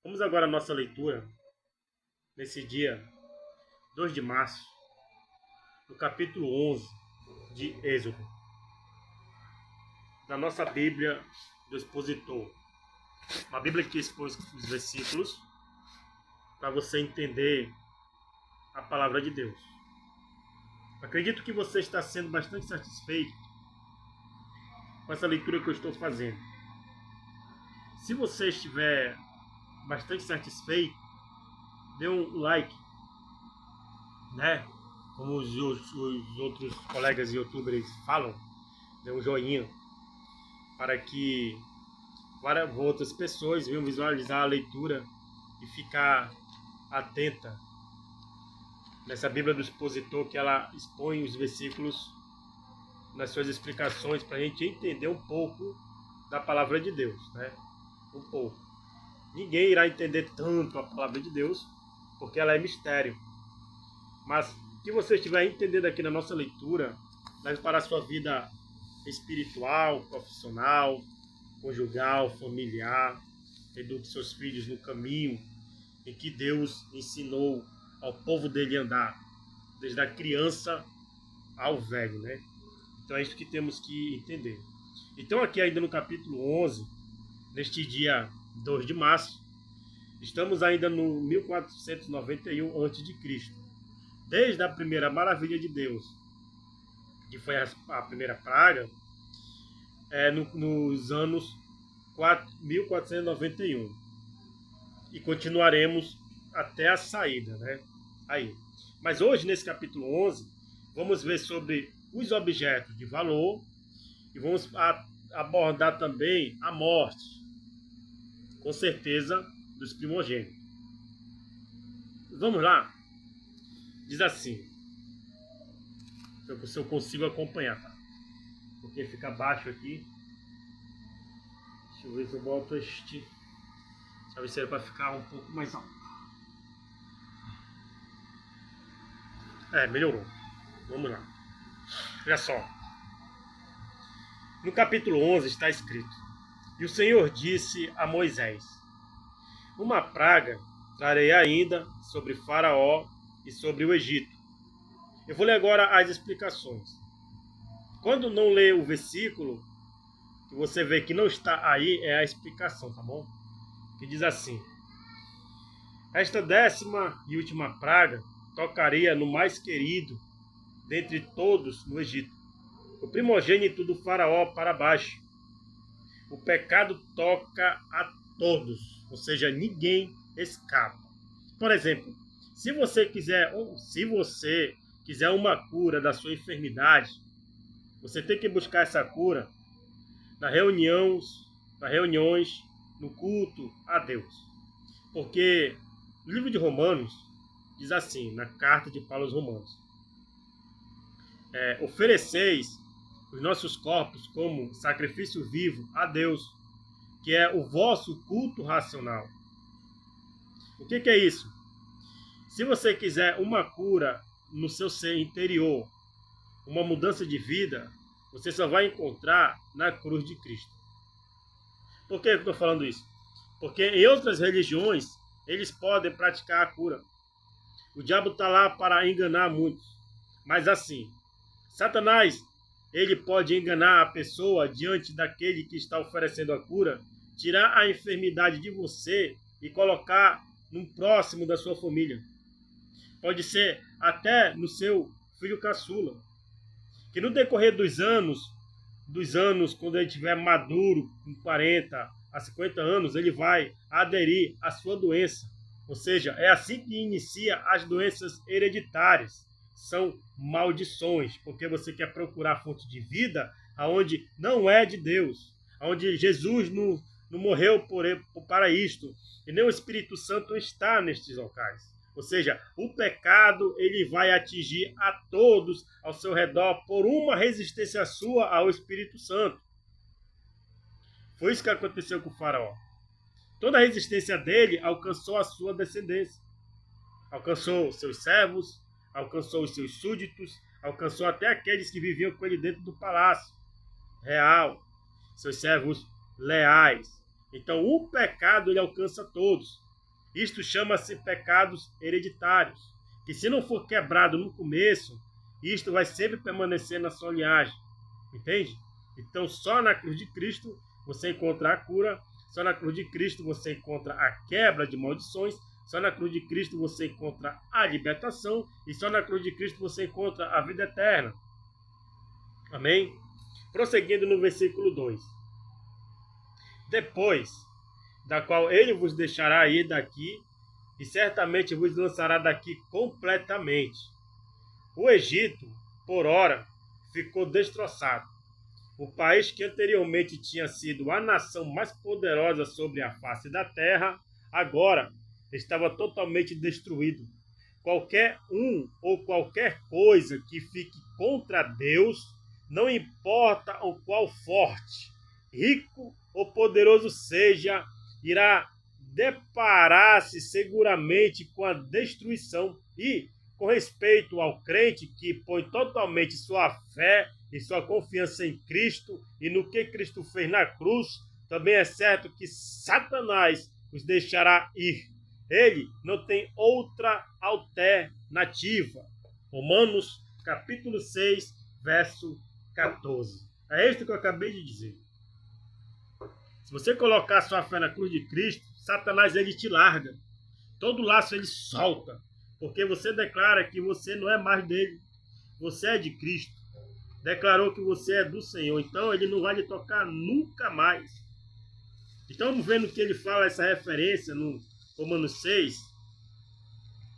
Vamos agora à nossa leitura, nesse dia 2 de março, no capítulo 11 de Êxodo, da nossa Bíblia do Expositor. Uma Bíblia que expôs os versículos para você entender a palavra de Deus. Acredito que você está sendo bastante satisfeito com essa leitura que eu estou fazendo. Se você estiver bastante satisfeito, dê um like, né? Como os outros colegas youtubers falam, dê um joinha para que outras pessoas venham visualizar a leitura e ficar atenta nessa Bíblia do Expositor, que ela expõe os versículos nas suas explicações para a gente entender um pouco da palavra de Deus, né? Um pouco. Ninguém irá entender tanto a palavra de Deus, porque ela é mistério. Mas o que você estiver entendendo aqui na nossa leitura, leve para a sua vida espiritual, profissional, conjugal, familiar. Eduque seus filhos no caminho em que Deus ensinou ao povo dele andar, desde a criança ao velho, né? Então é isso que temos que entender. Então aqui ainda no capítulo 11, neste dia 2 de março, estamos ainda no 1491 a.C., desde a primeira maravilha de Deus, que foi a primeira praga, nos anos 1491. E continuaremos até a saída, né? Aí. Mas hoje, nesse capítulo 11, vamos ver sobre os objetos de valor e vamos abordar também a morte, com certeza, dos primogênitos. Vamos lá? Diz assim, se eu consigo acompanhar, tá? Porque fica baixo aqui. Deixa eu ver se eu boto este travesseiro para ficar um pouco mais alto. Melhorou. Vamos lá. Olha só. No capítulo 11 está escrito: E o Senhor disse a Moisés: Uma praga trarei ainda sobre Faraó e sobre o Egito. Eu vou ler agora as explicações. Quando não lê o versículo, que você vê que não está aí, é a explicação, tá bom? Que diz assim: Esta 10ª e última praga tocaria no mais querido dentre todos no Egito, o primogênito do Faraó para baixo. O pecado toca a todos, ou seja, ninguém escapa. Por exemplo, se você quiser uma cura da sua enfermidade, você tem que buscar essa cura nas reuniões, no culto a Deus. Porque o livro de Romanos diz assim, na carta de Paulo aos Romanos: ofereceis os nossos corpos como sacrifício vivo a Deus, que é o vosso culto racional. O que é isso? Se você quiser uma cura no seu ser interior, uma mudança de vida, você só vai encontrar na cruz de Cristo. Por que eu estou falando isso? Porque em outras religiões, eles podem praticar a cura. O diabo está lá para enganar muitos. Mas assim, Satanás, ele pode enganar a pessoa diante daquele que está oferecendo a cura, tirar a enfermidade de você e colocar num próximo da sua família. Pode ser até no seu filho caçula, que no decorrer dos anos, quando ele estiver maduro, com 40 a 50 anos, ele vai aderir à sua doença. Ou seja, é assim que inicia as doenças hereditárias. São maldições, porque você quer procurar fonte de vida aonde não é de Deus, aonde Jesus não morreu para isto, e nem o Espírito Santo está nestes locais. Ou seja, o pecado ele vai atingir a todos ao seu redor por uma resistência sua ao Espírito Santo. Foi isso que aconteceu com o Faraó. Toda a resistência dele alcançou a sua descendência. Alcançou seus servos, alcançou os seus súditos, alcançou até aqueles que viviam com ele dentro do palácio real, seus servos leais. Então o pecado ele alcança todos. Isto chama-se pecados hereditários, que se não for quebrado no começo, isto vai sempre permanecer na sua linhagem. Entende? Então, só na cruz de Cristo você encontra a cura, só na cruz de Cristo você encontra a quebra de maldições, só na cruz de Cristo você encontra a libertação e só na cruz de Cristo você encontra a vida eterna. Amém? Prosseguindo no versículo 2. Depois, da qual ele vos deixará ir daqui, e certamente vos lançará daqui completamente. O Egito, por ora, ficou destroçado. O país que anteriormente tinha sido a nação mais poderosa sobre a face da terra, agora estava totalmente destruído. Qualquer um ou qualquer coisa que fique contra Deus, não importa o qual forte, rico ou poderoso seja, irá deparar-se seguramente com a destruição. E, com respeito ao crente que põe totalmente sua fé e sua confiança em Cristo e no que Cristo fez na cruz, também é certo que Satanás os deixará ir. Ele não tem outra alternativa. Romanos capítulo 6, verso 14. É isto que eu acabei de dizer. Se você colocar sua fé na cruz de Cristo, Satanás ele te larga. Todo laço ele solta. Porque você declara que você não é mais dele. Você é de Cristo. Declarou que você é do Senhor. Então ele não vai lhe tocar nunca mais. Então vamos ver no que ele fala essa referência no Romanos 6,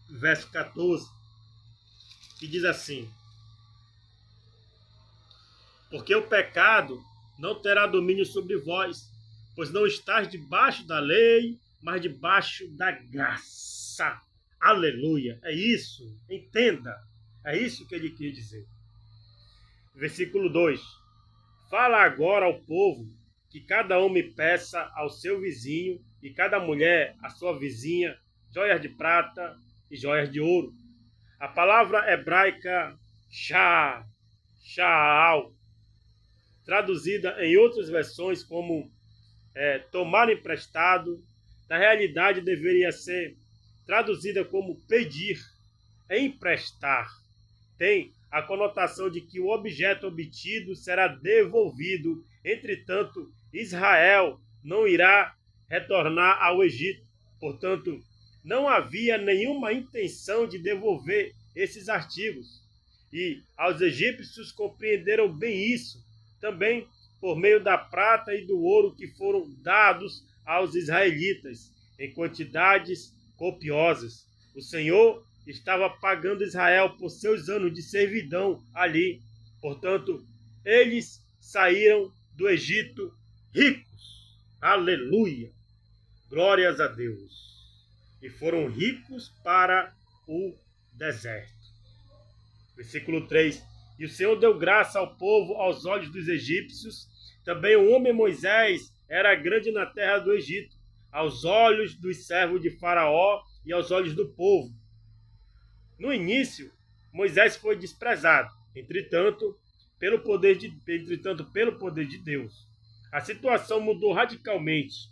verso 14. Que diz assim: porque o pecado não terá domínio sobre vós, pois não estás debaixo da lei, mas debaixo da graça. Aleluia. É isso. Entenda. É isso que ele quer dizer. Versículo 2. Fala agora ao povo que cada homem peça ao seu vizinho e cada mulher à sua vizinha joias de prata e joias de ouro. A palavra hebraica sha'al, traduzida em outras versões como tomar emprestado, na realidade deveria ser traduzida como pedir, emprestar. Tem a conotação de que o objeto obtido será devolvido. Entretanto, Israel não irá retornar ao Egito. Portanto, não havia nenhuma intenção de devolver esses artigos. E aos egípcios compreenderam bem isso, também por meio da prata e do ouro que foram dados aos israelitas em quantidades copiosas. O Senhor estava pagando Israel por seus anos de servidão ali. Portanto, eles saíram do Egito ricos. Aleluia! Glórias a Deus! E foram ricos para o deserto. Versículo 3. E o Senhor deu graça ao povo aos olhos dos egípcios. Também o homem Moisés era grande na terra do Egito, aos olhos dos servos de Faraó e aos olhos do povo. No início, Moisés foi desprezado, entretanto, pelo poder de Deus. A situação mudou radicalmente.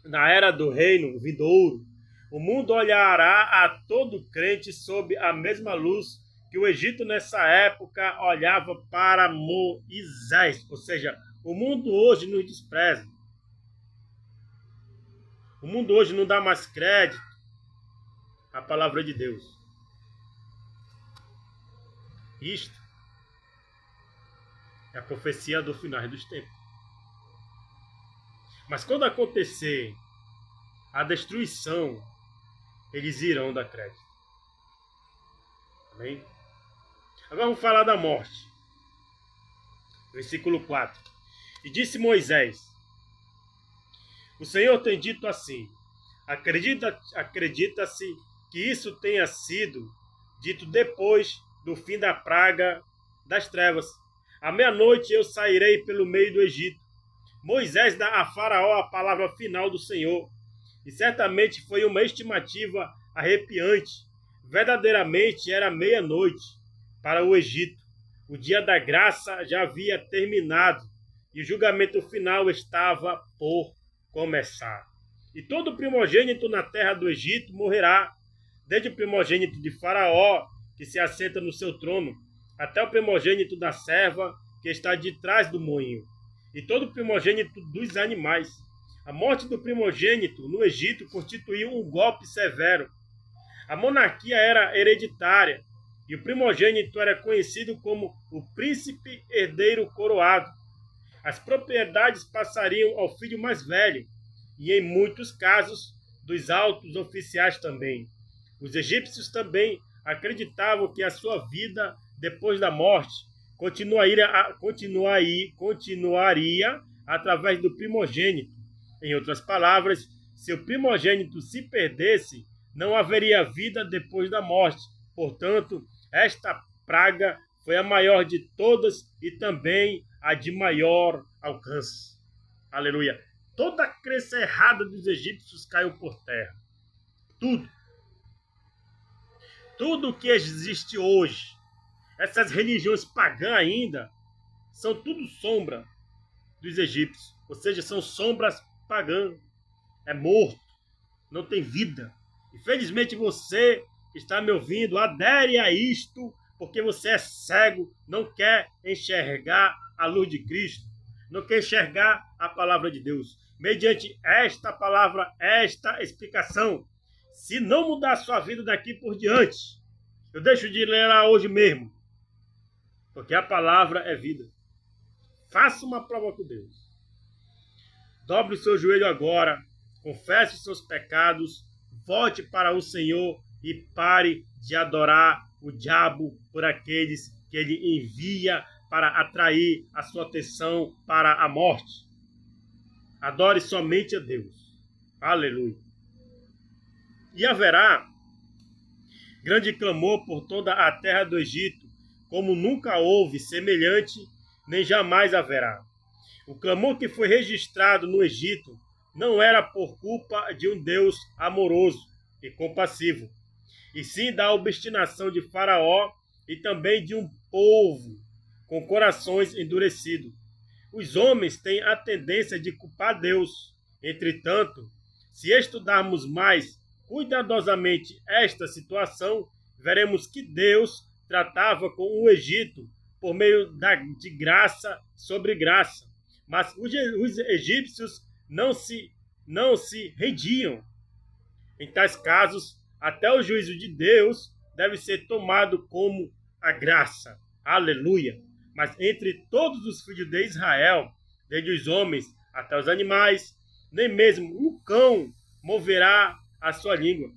Na era do reino vindouro, o mundo olhará a todo crente sob a mesma luz que o Egito nessa época olhava para Moisés. Ou seja, o mundo hoje nos despreza. O mundo hoje não dá mais crédito à palavra de Deus. Isto é a profecia do final dos tempos. Mas quando acontecer a destruição, eles irão dar crédito. Amém? Agora vamos falar da morte. Versículo 4. E disse Moisés: o Senhor tem dito assim: acredita-se que isso tenha sido dito depois do fim da praga das trevas. À meia-noite eu sairei pelo meio do Egito. Moisés dá a Faraó a palavra final do Senhor. E certamente foi uma estimativa arrepiante. Verdadeiramente era meia-noite para o Egito. O dia da graça já havia terminado e o julgamento final estava por começar. E todo primogênito na terra do Egito morrerá, desde o primogênito de Faraó, que se assenta no seu trono, até o primogênito da serva, que está de trás do moinho, e todo primogênito dos animais. A morte do primogênito no Egito constituiu um golpe severo. A monarquia era hereditária, e o primogênito era conhecido como o príncipe herdeiro coroado. As propriedades passariam ao filho mais velho, e em muitos casos, dos altos oficiais também. Os egípcios também acreditavam que a sua vida depois da morte continuaria através do primogênito. Em outras palavras, se o primogênito se perdesse, não haveria vida depois da morte. Portanto, esta praga foi a maior de todas e também a de maior alcance. Aleluia! Toda a crença errada dos egípcios caiu por terra. Tudo. Tudo que existe hoje, essas religiões pagãs ainda, são tudo sombra dos egípcios. Ou seja, são sombras pagãs. É morto. Não tem vida. Infelizmente você que está me ouvindo, adere a isto, porque você é cego, não quer enxergar a luz de Cristo, não quer enxergar a palavra de Deus. Mediante esta palavra, esta explicação, se não mudar a sua vida daqui por diante, eu deixo de ler lá hoje mesmo, porque a palavra é vida. Faça uma prova com Deus. Dobre o seu joelho agora, confesse os seus pecados, volte para o Senhor e pare de adorar o diabo por aqueles que ele envia para atrair a sua atenção para a morte. Adore somente a Deus. Aleluia. E haverá grande clamor por toda a terra do Egito, como nunca houve semelhante, nem jamais haverá. O clamor que foi registrado no Egito não era por culpa de um Deus amoroso e compassivo, e sim da obstinação de Faraó e também de um povo com corações endurecidos. Os homens têm a tendência de culpar Deus. Entretanto, se estudarmos mais cuidadosamente esta situação, veremos que Deus tratava com o Egito por meio de graça sobre graça. Mas os egípcios não se rendiam. Em tais casos, até o juízo de Deus deve ser tomado como a graça. Aleluia! Mas entre todos os filhos de Israel, desde os homens até os animais, nem mesmo um cão moverá a sua língua,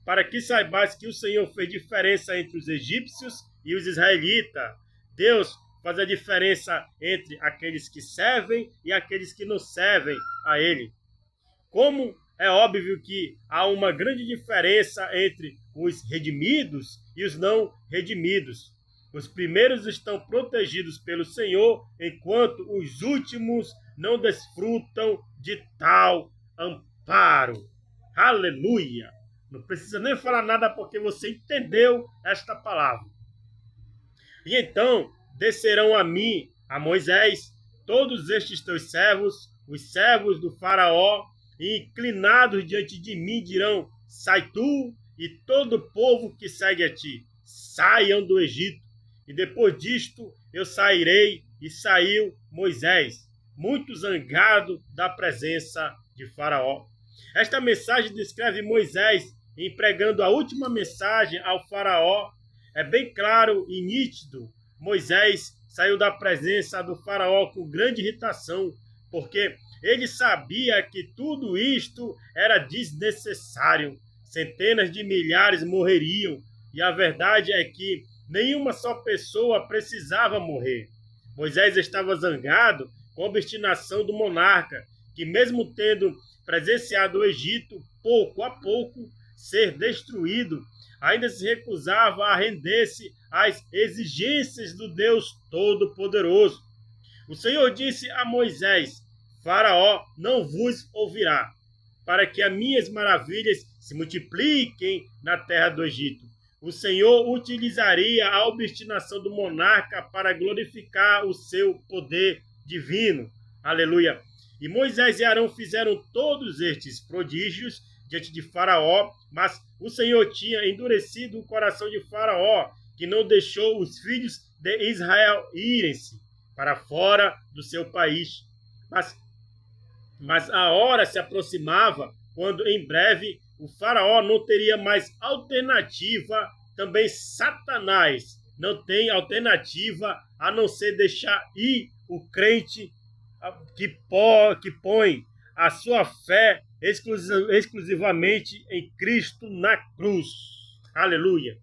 para que saibais que o Senhor fez diferença entre os egípcios e os israelitas. Deus faz a diferença entre aqueles que servem e aqueles que não servem a Ele. Como é óbvio que há uma grande diferença entre os redimidos e os não redimidos. Os primeiros estão protegidos pelo Senhor, enquanto os últimos não desfrutam de tal amparo. Aleluia! Não precisa nem falar nada porque você entendeu esta palavra. E então descerão a mim, a Moisés, todos estes teus servos, os servos do Faraó, e inclinados diante de mim dirão: sai tu e todo o povo que segue a ti, saiam do Egito. E depois disto eu sairei. E saiu Moisés, muito zangado da presença de Faraó. Esta mensagem descreve Moisés empregando a última mensagem ao Faraó. É bem claro e nítido. Moisés saiu da presença do Faraó com grande irritação, porque ele sabia que tudo isto era desnecessário. Centenas de milhares morreriam, e a verdade é que nenhuma só pessoa precisava morrer. Moisés estava zangado com a obstinação do monarca, que mesmo tendo presenciado o Egito pouco a pouco ser destruído, ainda se recusava a render-se às exigências do Deus Todo-Poderoso. O Senhor disse a Moisés: Faraó não vos ouvirá, para que as minhas maravilhas se multipliquem na terra do Egito. O Senhor utilizaria a obstinação do monarca para glorificar o seu poder divino. Aleluia! E Moisés e Arão fizeram todos estes prodígios diante de Faraó, mas o Senhor tinha endurecido o coração de Faraó, que não deixou os filhos de Israel irem-se para fora do seu país. Mas a hora se aproximava, quando em breve o Faraó não teria mais alternativa, também Satanás não tem alternativa a não ser deixar ir o crente que põe a sua fé exclusivamente em Cristo na cruz. Aleluia.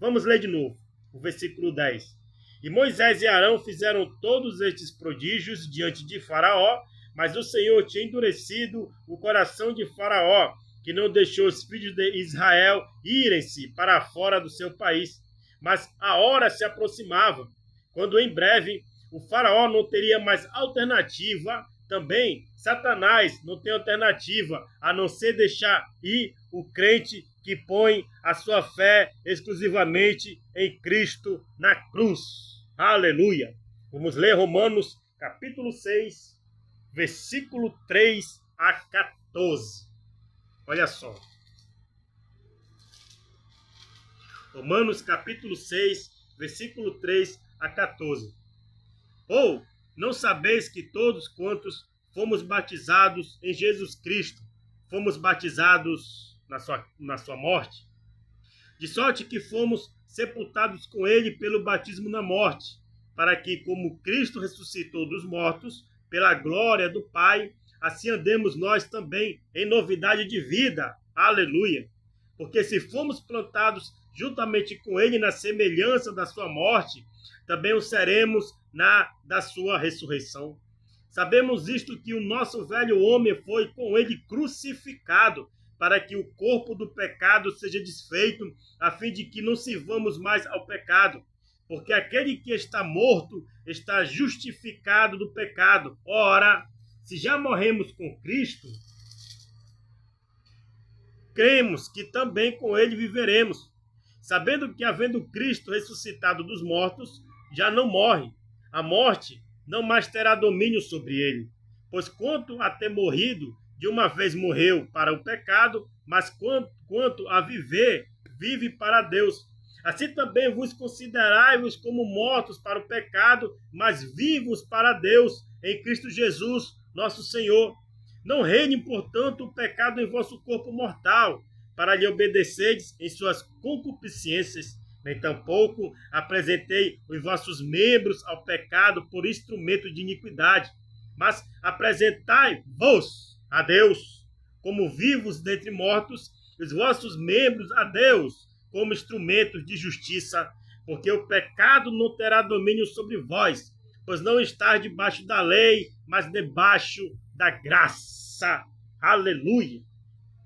Vamos ler de novo o versículo 10. E Moisés e Arão fizeram todos estes prodígios diante de Faraó, mas o Senhor tinha endurecido o coração de Faraó, que não deixou os filhos de Israel irem-se para fora do seu país. Mas a hora se aproximava, quando em breve o Faraó não teria mais alternativa, também Satanás não tem alternativa a não ser deixar ir o crente que põe a sua fé exclusivamente em Cristo na cruz. Aleluia! Vamos ler Romanos capítulo 6, versículo 3 a 14. Olha só. Romanos capítulo 6, versículo 3 a 14. Ou não sabeis que todos quantos fomos batizados em Jesus Cristo, fomos batizados na sua morte? De sorte que fomos sepultados com ele pelo batismo na morte, para que, como Cristo ressuscitou dos mortos, pela glória do Pai, assim andemos nós também em novidade de vida. Aleluia! Porque se fomos plantados juntamente com ele na semelhança da sua morte, também o seremos na da sua ressurreição. Sabemos isto, que o nosso velho homem foi com ele crucificado, para que o corpo do pecado seja desfeito, a fim de que não sirvamos mais ao pecado. Porque aquele que está morto está justificado do pecado. Ora, se já morremos com Cristo, cremos que também com ele viveremos, sabendo que, havendo Cristo ressuscitado dos mortos, já não morre. A morte não mais terá domínio sobre ele. Pois quanto a ter morrido, de uma vez morreu para o pecado, mas quanto a viver, vive para Deus. Assim também vos considerai-vos como mortos para o pecado, mas vivos para Deus, em Cristo Jesus, nosso Senhor. Não reine, portanto, o pecado em vosso corpo mortal, para lhe obedecerdes em suas concupiscências. Nem tampouco apresentei os vossos membros ao pecado por instrumento de iniquidade, mas apresentai-vos a Deus como vivos dentre mortos, os vossos membros a Deus como instrumentos de justiça, porque o pecado não terá domínio sobre vós, pois não estáis debaixo da lei, mas debaixo da graça. Aleluia!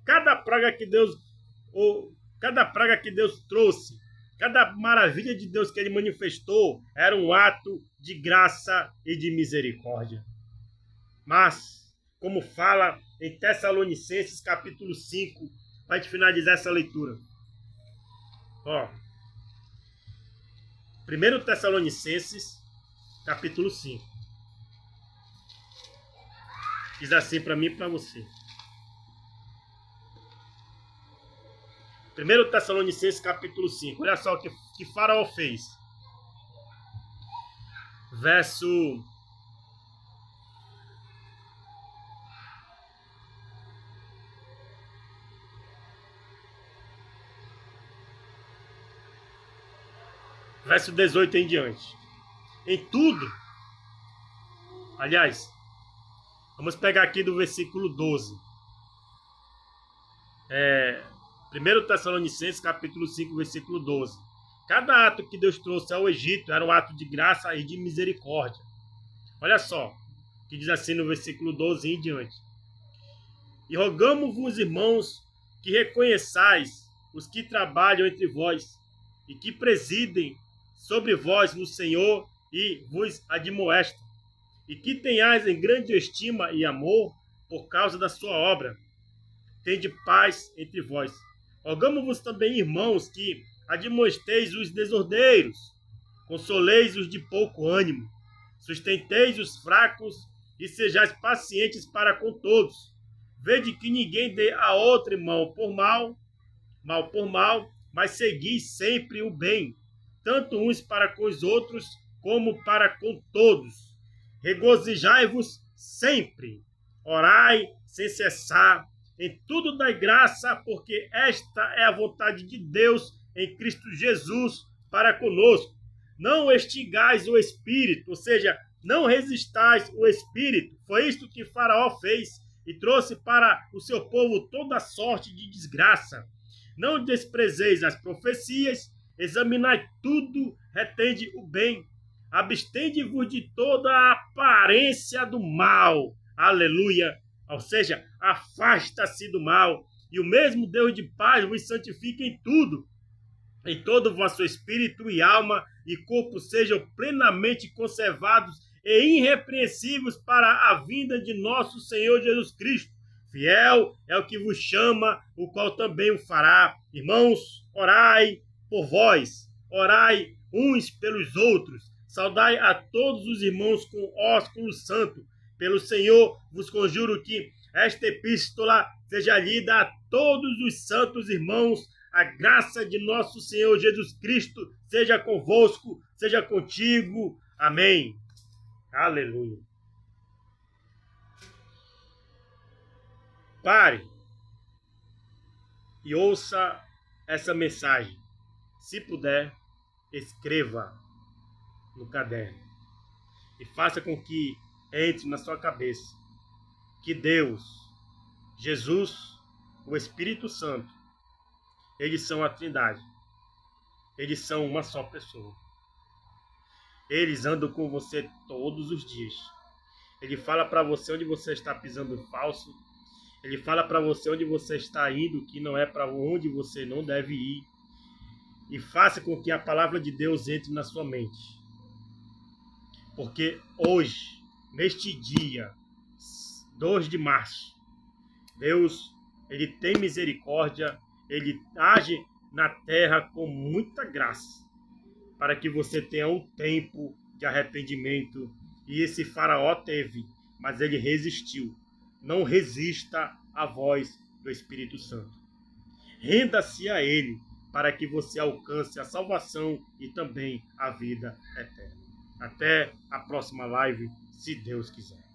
Cada praga que Deus trouxe, cada maravilha de Deus que ele manifestou, era um ato de graça e de misericórdia. Mas, como fala em Tessalonicenses capítulo 5, para a gente finalizar essa leitura. 1 Tessalonicenses capítulo 5. Diz assim para mim e para você. 1 Tessalonicenses capítulo 5. Olha só o que Faraó fez. Verso 18 em diante. Em tudo. Aliás, vamos pegar aqui do versículo 12. 1 Tessalonicenses capítulo 5, versículo 12. Cada ato que Deus trouxe ao Egito era um ato de graça e de misericórdia. Olha só, que diz assim no versículo 12 em diante. E rogamos-vos, irmãos, que reconheçais os que trabalham entre vós e que presidem sobre vós no Senhor e vos admoestam, e que tenhais em grande estima e amor por causa da sua obra. Tende paz entre vós. Rogamos-vos também, irmãos, que admoesteis os desordeiros, consoleis os de pouco ânimo, sustenteis os fracos e sejais pacientes para com todos. Vede que ninguém dê a outro mal por mal, mas segui sempre o bem, tanto uns para com os outros, como para com todos. Regozijai-vos sempre, orai sem cessar, em tudo dai graça, porque esta é a vontade de Deus em Cristo Jesus para conosco. Não extingais o Espírito, ou seja, não resistais o Espírito. Foi isto que Faraó fez e trouxe para o seu povo toda sorte de desgraça. Não desprezeis as profecias, examinai tudo, retende o bem. Abstende-vos de toda a aparência do mal. Aleluia! Ou seja, afasta-se do mal. E o mesmo Deus de paz vos santifique em tudo. Em todo o vosso espírito e alma e corpo sejam plenamente conservados e irrepreensíveis para a vinda de nosso Senhor Jesus Cristo. Fiel é o que vos chama, o qual também o fará. Irmãos, orai por vós, orai uns pelos outros. Saudai a todos os irmãos com ósculo santo. Pelo Senhor vos conjuro que esta epístola seja lida a todos os santos irmãos. A graça de nosso Senhor Jesus Cristo seja convosco, seja contigo. Amém. Aleluia. Pare e ouça essa mensagem. Se puder, escreva no caderno e faça com que entre na sua cabeça que Deus, Jesus, o Espírito Santo, eles são a Trindade. Eles são uma só pessoa. Eles andam com você todos os dias. Ele fala para você onde você está pisando falso. Ele fala para você onde você está indo, que não é para onde você não deve ir. E faça com que a palavra de Deus entre na sua mente. Porque hoje, neste dia, 2 de março, Deus, ele tem misericórdia, ele age na terra com muita graça, para que você tenha um tempo de arrependimento. E esse faraó teve, mas ele resistiu. Não resista à voz do Espírito Santo. Renda-se a ele, para que você alcance a salvação e também a vida eterna. Até a próxima live, se Deus quiser.